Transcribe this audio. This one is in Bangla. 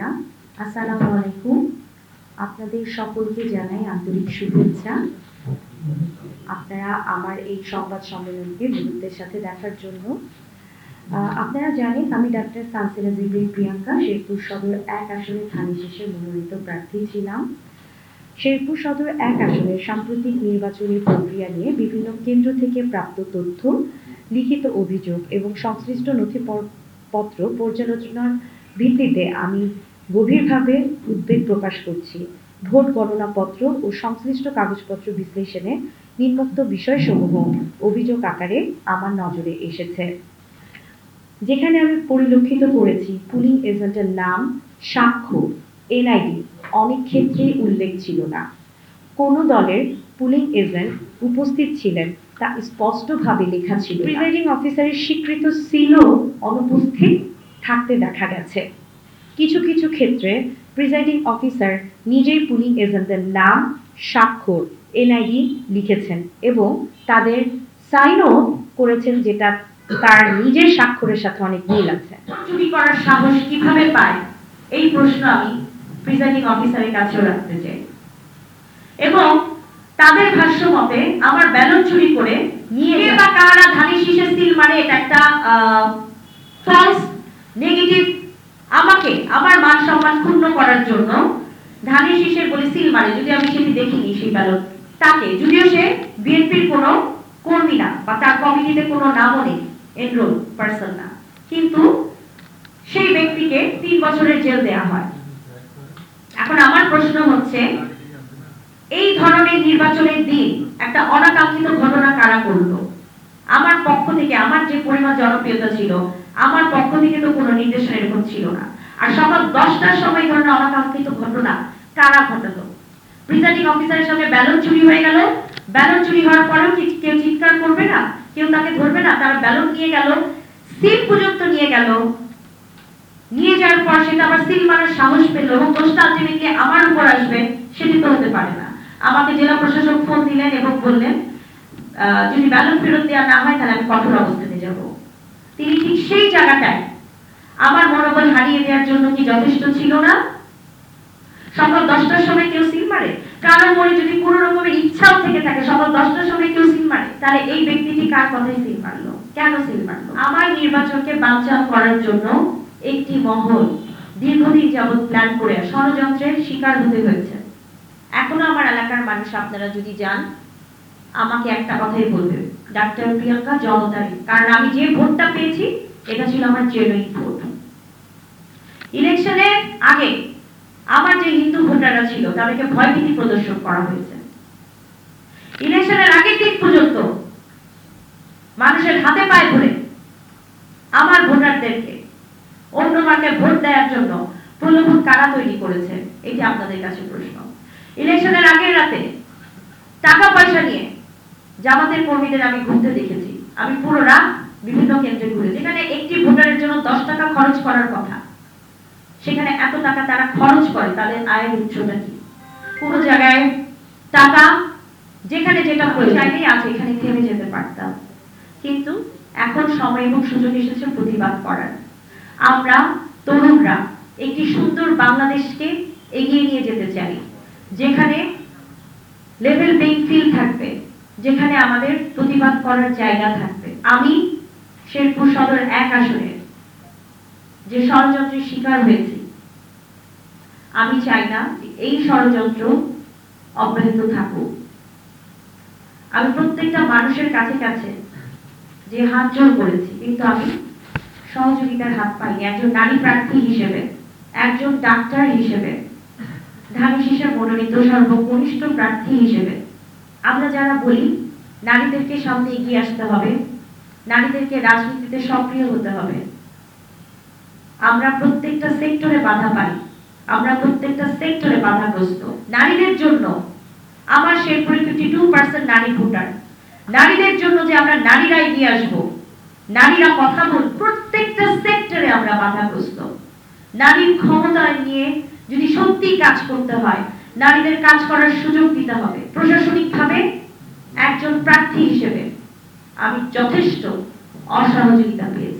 ভাইরা, আসসালামু আলাইকুম। আপনাদের সকলকে জানাই আন্তরিক শুভেচ্ছা। আপনারা আমার এই সংবাদ সম্মেলনকে গুরুত্বের সাথে দেখার জন্য। আপনারা জানেন আমি ডাক্তার সানসিলা জিবরিন প্রিয়াঙ্কা শেরপুর সদর 1 আসনের ধানের শীষের মনোনীত প্রার্থী ছিলাম। শেরপুর সদর 1 আসনের সাম্প্রতিক নির্বাচনী প্রক্রিয়া নিয়ে বিভিন্ন কেন্দ্র থেকে প্রাপ্ত তথ্য, লিখিত অভিযোগ এবং সংশ্লিষ্ট নথিপত্র পর্যালোচনার ভিত্তিতে আমি গভীরভাবে উদ্বেগ প্রকাশ করছি। ভোট গণনাপত্র ও সংশ্লিষ্ট কাগজপত্র বিশ্লেষণে নিম্নোক্ত বিষয়সমূহ অভিযোগ আকারে আমার নজরে এসেছে। যেখানে আমি পরিলক্ষিত করেছি পুলিং এজেন্টের নাম, স্বাক্ষর, এনআইডি অনেক ক্ষেত্রেই উল্লেখ ছিল না। কোন দলের পুলিং এজেন্ট উপস্থিত ছিলেন তা স্পষ্টভাবে লেখা ছিল। প্রিজাইডিং অফিসারের স্বীকৃত সিলও অনুপস্থিত থাকতে দেখা গেছে। কিছু কিছু ক্ষেত্রে প্রিজাইডিং অফিসার নিজেই পুলিং এজেন্টদের নাম, স্বাক্ষর, এনআইডি লিখেছেন এবং তাদের সাইনও করেছেন, যেটা তার নিজের স্বাক্ষরের সাথে অনেক মিল আছে। চুরি করার সাহস কিভাবে পায়, এই প্রশ্ন আমি প্রিজাইডিং অফিসারের কাছেও রাখতে চাই। এবং তাদের ভাষ্য মতে আমার ব্যালট চুরি করে নিয়ে বা কারা ধানের শীষে সিল মারে, এটা একটা ফলস নেগেটিভ, আমাকে আমার মান সম্মান ক্ষুণ্ণ করার জন্য ধানের শীষের বলে সিল মারে। যদি আমি সেটি দেখিনি সেই ব্যালট, তাকে যদিও সে বিএনপির কোনো কর্মী না বা তার কমিটিতে কোনো নামও নেই, এনরোল পারসন না, কিন্তু সেই ব্যক্তিকে 3 বছরের জেল দেয়া হয়। এখন আমার প্রশ্ন হচ্ছে, এই ধরনের নির্বাচনের দিন একটা অনাকাঙ্ক্ষিত ঘটনা কারা করলো? আমার পক্ষ থেকে, আমার যে পরিমাণ জনপ্রিয়তা ছিল, আমার পক্ষ থেকে তো কোনো নির্দেশনা এরকম ছিল না। আর সকাল 10টার সময় ধরনের অনাকাঙ্ক্ষিত ঘটনা কারা ঘটালো? প্রিজাইডিং অফিসারের সামনে ব্যালট চুরি হয়ে গেল, ব্যালট চুরি হওয়ার পরেও কি কেউ চিৎকার করবে না, কেউ তাকে ধরবে না? তারা ব্যালট নিয়ে গেল, সিল পর্যন্ত নিয়ে গেল, নিয়ে যাওয়ার পর সেটা আবার সিল মারার সাহস পেল এবং দোষটা আলটিমেটলি আমার উপর আসবে, সেটি তো হতে পারে না। আমাকে জেলা প্রশাসক ফোন দিলেন এবং বললেন যদি ব্যালট ফেরত দেওয়া না হয় তাহলে আমি কঠোর অবস্থানে যাব। তিনি ঠিক সেই জায়গাটায় আমার মনোবল হারিয়ে দেওয়ার জন্য কি যথেষ্ট ছিল না? সকাল 10টার সময় কেউ সিল মারে, কারণ মনে যদি কোনো রকমের ইচ্ছাও থেকে থাকে সকাল 10টার সময় কেউ সিল মারে, তাহলে এই ব্যক্তিটি কার কথায় সিল মারলো, কেন সিল মারলো? আমার নির্বাচনকে বানচাল করার জন্য একটি মহল দীর্ঘদিন যাবৎ প্ল্যান করে ষড়যন্ত্রের শিকার হতে হয়েছে। এখনো আমার এলাকার মানুষ আপনারা যদি যান, আমাকে একটা কথাই বলবেন, ডাক্তার প্রিয়াঙ্কা জনতারী, কারণ আমি যে ভোটটা পেয়েছি এটা ছিল আমার জেনুইন ভোট। ইলেকশনের আগে আমার যে হিন্দু ভোটাররা ছিল তাদেরকে ভয়ভীতি প্রদর্শন করা হয়েছে। ইলেকশনের আগের দিন পর্যন্ত মানুষের হাতে পায়ে ধরে আমার ভোটারদেরকে অন্য মার্কে ভোট দেওয়ার জন্য প্রলোভন কারা তৈরি করেছে, এটি আপনাদের কাছে প্রশ্ন। ইলেকশনের আগের রাতে টাকা পয়সা নিয়ে জামাতের কর্মীদের আমি ঘুরতে দেখেছি। আমি পুরো রাত বিভিন্ন কেন্দ্রে ঘুরে, যেখানে একটি ভোটারের জন্য 10 টাকা খরচ করার কথা, সেখানে এত টাকা তারা খরচ করে। তাদের আয়ের উৎসটা কি? পুরো জায়গায় টাকা, যেখানে যেটা চাইলেই আছে, এখানে থেমে যেতে পারতাম। কিন্তু এখন সময় এবং সুযোগ এসেছে প্রতিবাদ করার। আমরা তরুণরা একটি সুন্দর বাংলাদেশকে এগিয়ে নিয়ে যেতে চাই, যেখানে লেভেল প্লেইং ফিল্ড থাকবে, যেখানে আমাদের প্রতিবাদ করার জায়গা থাকবে। আমি শেরপুর সদর 1 আসনের যে ষড়যন্ত্রের শিকার হয়েছি, আমি চাই না এই ষড়যন্ত্র অব্যাহত থাকুক। আমি প্রত্যেকটা মানুষের কাছে কাছে যে হাত জোর করেছি, কিন্তু আমি সহযোগিতার হাত পাইনি। একজন নারী প্রার্থী হিসেবে, একজন ডাক্তার হিসেবে, ধানের শীষের মনোনীত সর্বকনিষ্ঠ প্রার্থী হিসেবে আমরা যারা বলি নারীদেরকে সামনে এগিয়ে আসতে হবে, নারীদেরকে রাজনীতিতে সক্রিয় হতে হবে, আমরা প্রত্যেকটা সেক্টরে বাধা পাই, আমরা প্রত্যেকটা সেক্টরে বাধাগ্রস্ত। নারীদের জন্য আমার শেরপুরে 52% নারী ভোটার, নারীদের জন্য যে আমরা নারীরা এগিয়ে আসবো, নারীরা কথা বল, প্রত্যেকটা সেক্টরে আমরা বাধাগ্রস্ত। নারীর ক্ষমতা নিয়ে যদি সত্যি কাজ করতে হয়, নারীদের কাজ করার সুযোগ দিতে হবে। প্রশাসনিকভাবে একজন প্রার্থী হিসেবে আমি যথেষ্ট অসহযোগিতা পেয়েছি।